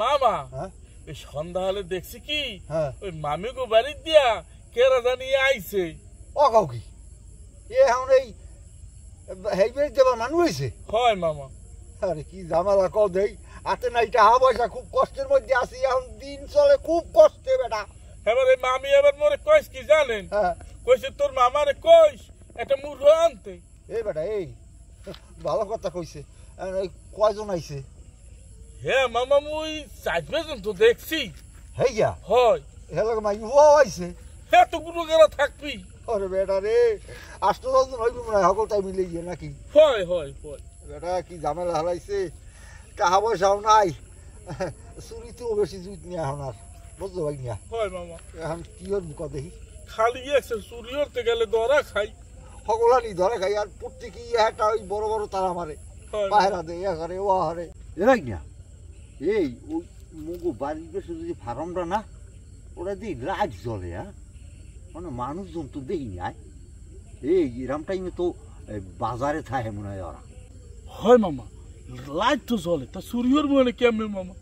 মামা ওই সন্ধ্যা হলে দেখছি কি ওই মামিগো বাড়ি দিয়া কেরা জানিয়ে আইছে। ও কাউ কি এখন এই হেইবের দেবার মানুষ হয়েছে? হয় মামা। আরে কি জামালা কও দেই, হাতে নাই টাকা পয়সা, খুব কষ্টের মধ্যে আছি, এখন দিন চলে খুব কষ্টে বেটা। এবারে মামি এবার মোরে কইস কি জানেন? কইছে তোর মামারে কইস একটা মুরগি আনতে। এই বেটা এই ভালো কথা কইছে। কয়জন আইছে? হ্যাঁ মামা মুই 4 জন তো দেখছি। হেইয়া হয় হেলা মাই হুয়া আইছে। হ্যাঁ তো গুলো গেলা থাকবি। আরে বেটা রে 8-10 জন হইব মনে হয়, সকল টাইম মিলে গিয়ে নাকি? হয় হয় হয় বেটা কি ঝামেলা হারাইছে, টাকা পয়সাও নাই, চুরিতেও বেশি জুত নিয়ে এখন আর বুঝতে পারি না। হয় মামা এখন কি ওর মুখ দেখি খালি এসে চুরি করতে গেলে ধরা খাই, সকলানি ধরে খাই, আর প্রত্যেকে একটা ওই বড় বড় তারা মারে, পায়রা দেয়, ইয়া করে ও হারে। এরাই না এই ওই মুগো বাড়ির পেছনে যে ফার্মটা না, ওরা দিয়ে লাইট জ্বলে। হ্যাঁ মানে মানুষজন তো দেখি না। এই এরম টাইমে তো বাজারে থাকে মনে হয় ওরা। হয় মামা লাইট তো জ্বলে, তা চুরির মনে কেমনে মামা?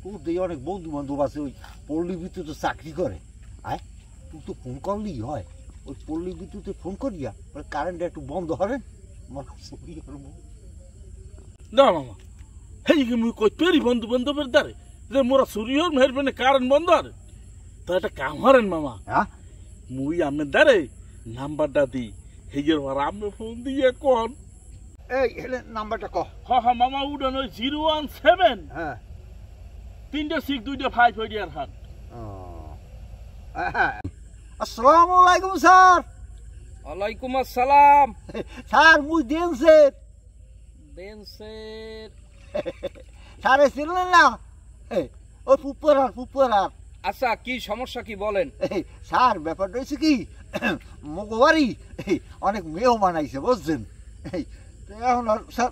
তোর দিয়ে অনেক বন্ধু বান্ধব আছে ওই পল্লী বিদ্যুতে চাকরি করে। আয় তুই তো ফোন করলেই হয়, ওই পল্লী বিদ্যুতে ফোন করিয়া কারেন্টটা একটু বন্ধ হবেন মনে চুরি করবো না মামা। হেই মুই কই পেরি বন্ধু বান্ধবের দ্বারে যে মোরা চুরির মেহরবানি কারেন্ট বন্ধ হরে, তা একটা কাম হরেন মামা। হ্যাঁ মুই আমের দ্বারে নাম্বারটা দিই, হেজের পর আমি ফোন দিয়ে কোন। এই হেলে নাম্বারটা কহ। হ্যাঁ হ্যাঁ মামা উডান ওই 017 হ্যাঁ 36225 হইয়া হাত। আসসালামু আলাইকুম স্যার। ওয়ালাইকুম আসসালাম। স্যার মুই দেনসের। দেনসের স্যারে চিনলেন না? ও ফুপুরার ফুপুরার। আচ্ছা কি সমস্যা কি বলেন? স্যার ব্যাপারটা হয়েছে কি, মগবাড়ি অনেক মেহমান আইছে বুঝছেন। এখন স্যার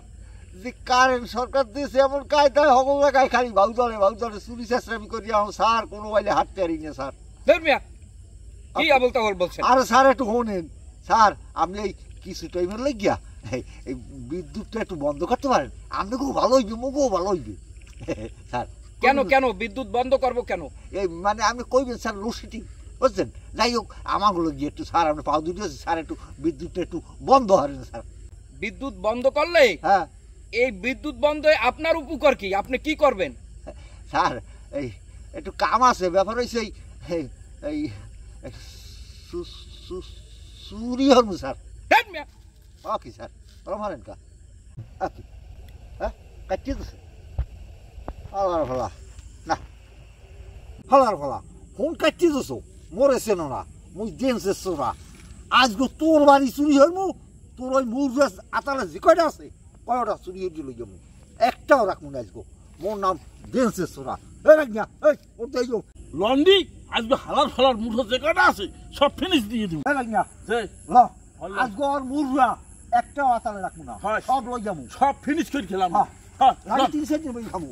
যে কারেন্ট সরকার দিয়েছে এমন কায়দায় সকল জায়গায় খালি ভাউজলে চুরি চেষ্টামি করি, এখন স্যার কোনো বাইলে হাঁটতে পারি না স্যার। ধর্মিয়া কি আবল তাবল বলছেন? আরে স্যার একটু শোনেন স্যার, আপনি এই কিছু টাইমের লাগিয়া এই বিদ্যুৎটা একটু বন্ধ করতে পারেন, আপনি খুব ভালো হইবে, মুখও ভালো হইবে স্যার। কেন কেন বিদ্যুৎ বন্ধ করব কেন? এই মানে আপনি কইবেন স্যার লোডশেডিং বুঝছেন। যাই হোক আমাগুলো গিয়ে একটু স্যার আপনি পাও দুটো স্যার একটু বিদ্যুৎটা একটু বন্ধ হবেন স্যার। বিদ্যুৎ বন্ধ করলে? হ্যাঁ। এই বিদ্যুৎ বন্ধ আপনার উপকার কি? আপনি কি করবেন? স্যার এই একটু কাম আছে, ব্যাপার হয়েছে এই এই চুরি হরমু স্যার। ওকে স্যার মারেন কা হ্যাঁ কাটিয়ে দিছে ফলার ফলা না ফলার ফলা ফোন কাটিয়ে দিছো মরেছে না মুই দেনছে চোরা। আজকে তোর বাড়ি চুরি হইমু, তোর ওই মুরগি আতালে যে কয়টা আছে কয়টা চুরি হয়ে দিল যাবো, একটাও রাখবো না আজকে। মোর নাম দেনছে চোরা। লন্ডি আজকে হালার ফালার মুঠো যে কয়টা আছে সব ফিনিশ দিয়ে দিব। আজকে আর মুরগা একটাও আতালে রাখবো না, সব লই যাবো, সব ফিনিশ করে খেলাম। তিন সেন্ট খাবো।